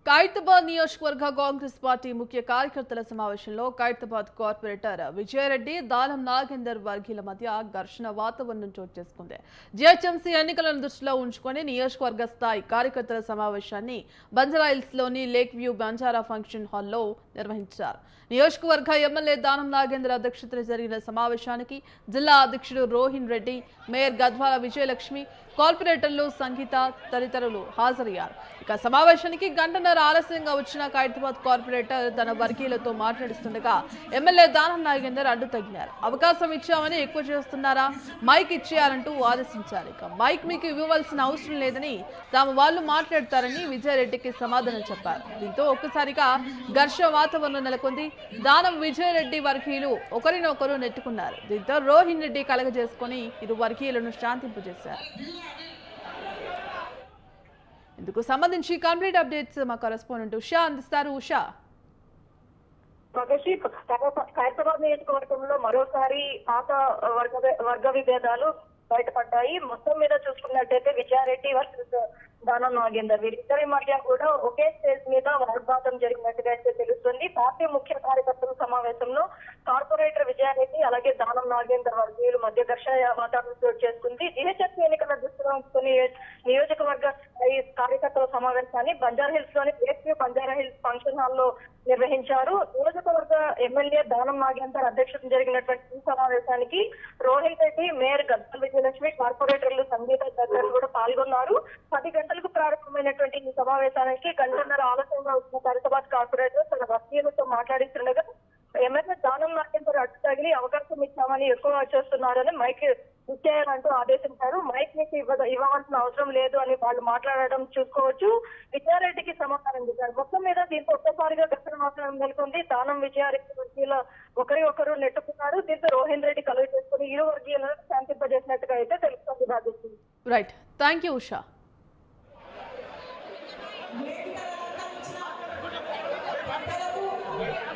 ఖైరతాబాద్ నియోజకవర్గ కాంగ్రెస్ పార్టీ ముఖ్య కార్యకర్తల సమావేశంలో ఖైరతాబాద్ కార్పొరేటర్ విజయారెడ్డి, దానం నాగేందర్ వర్గీయుల మధ్య ఘర్షణ వాతావరణం చోటు చేసుకుంది. జీహెచ్ఎంసీ ఎన్నికలను దృష్టిలో ఉంచుకొని నియోజకవర్గ స్థాయి కార్యకర్తల సమావేశాన్ని బంజారాహిల్స్లోని లేక్ వ్యూ బంజారా ఫంక్షన్ హాల్లో నిర్వహించారు. నియోజకవర్గ ఎమ్మెల్యే దానం నాగేందర్ అధ్యక్షతన జరిగిన సమావేశానికి జిల్లా అధ్యక్షుడు రోహిన్ రెడ్డి, మేయర్ గద్వాల విజయలక్ష్మి, కార్పొరేటర్లు సంగీత తదితరులు హాజరయ్యారు. ఇక సమావేశానికి గంటన్నర ఆలస్యంగా వచ్చిన ఖైరతాబాద్ కార్పొరేటర్ తన వర్గీయులతో మాట్లాడుతుండగా ఎమ్మెల్యే దానం నాగేందర్ అడ్డు తగిలారు. అవకాశం ఇచ్చామని ఎక్కువ చేస్తున్నారా, మైక్ ఇచ్చేయాలంటూ ఆదేశించారు. ఇక మైక్ మీకు ఇవ్వవలసిన అవసరం లేదని తాము వాళ్ళు మాట్లాడతారని విజయరెడ్డికి సమాధానం చెప్పారు. దీంతో ఒక్కసారిగా ఘర్షణ వాతావరణం నెలకొంది. దానం విజయరెడ్డి వర్గీయులు ఒకరినొకరు నెట్టుకున్నారు. దీంతో రోహిన్ రెడ్డి కలగజేసుకుని ఇరు వర్గీయులను శాంతింపజేశారు. ఇందుకు సంబంధించి కంప్లీట్ అప్డేట్స్ మా కరెస్పాండెంట్ ఉషా అందిస్తారు. ఉషా, ఖైరతాబాద్ నియోజకవర్గంలో మరోసారి పాత వర్గ విభేదాలు బయటపడ్డాయి. మొత్తం మీద చూసుకున్నట్టయితే విజయారెడ్డి వర్సెస్ దానం నాగేందర్, వీరిద్దరి మధ్య కూడా ఒకే స్టేజ్ మీద వాగ్వాదం జరిగినట్టుగా అయితే తెలుస్తుంది. పార్టీ ముఖ్య కార్యకర్తల సమావేశంలో కార్పొరేటర్ విజయారెడ్డి అలాగే దానం నాగేందర్ వర్గీయుల మధ్య ఘర్షణ వాతావరణం చోటు చేసుకుంది. జీహెచ్ఎంసీ ఎన్నికల దృష్టిలో ఉంచుకుని నియోజకవర్గ కార్యకర్తల సమావేశాన్ని బంజారాహిల్స్ లోని బంజారాహిల్స్ ఫంక్షన్ హాల్లో నిర్వహించారు. నియోజకవర్గ ఎమ్మెల్యే దానం నాగేందర్ అధ్యక్షతన జరిగినటువంటి ఈ సమావేశానికి రోహిన్ రెడ్డి, మేయర్ గద్వాల విజయలక్ష్మి, కార్పొరేటర్లు సంగీత తదితరులు కూడా పాల్గొన్నారు. 10 గంటలకు ప్రారంభమైనటువంటి ఈ సమావేశానికి గంటన్నర ఆలస్యంగా వచ్చిన ఖైరతాబాద్ కార్పొరేటర్ తన వర్గీయులతో మాట్లాడిస్తుండగా ఎమ్మెల్యే దానం నాగేందర్ అడ్డు తగిలి అవకాశం ఇచ్చామని ఎక్కువ చేస్తున్నారని మైక్ ఇచ్చేయాలంటూ ఆదేశించారు. మైక్ మీకు ఇవ్వవలసిన అవసరం లేదు అని వాళ్ళు మాట్లాడడం చూసుకోవచ్చు. విజయారెడ్డికి సమాధానం ఇచ్చారు. మొత్తం మీద దీంతో ఒక్కసారిగా ఘర్షణ వాతావరణం నెలకొంది. దానం విజయారెడ్డి వర్గీయుల ఒకరు నెట్టుకున్నారు. దీంతో రోహిన్ రెడ్డి కలుగు చేసుకుని ఇరు వర్గీయులను శాంతింపజేసినట్టుగా అయితే తెలుస్తుంది. బాధిస్తుంది. Right, thank you Usha. Yeah.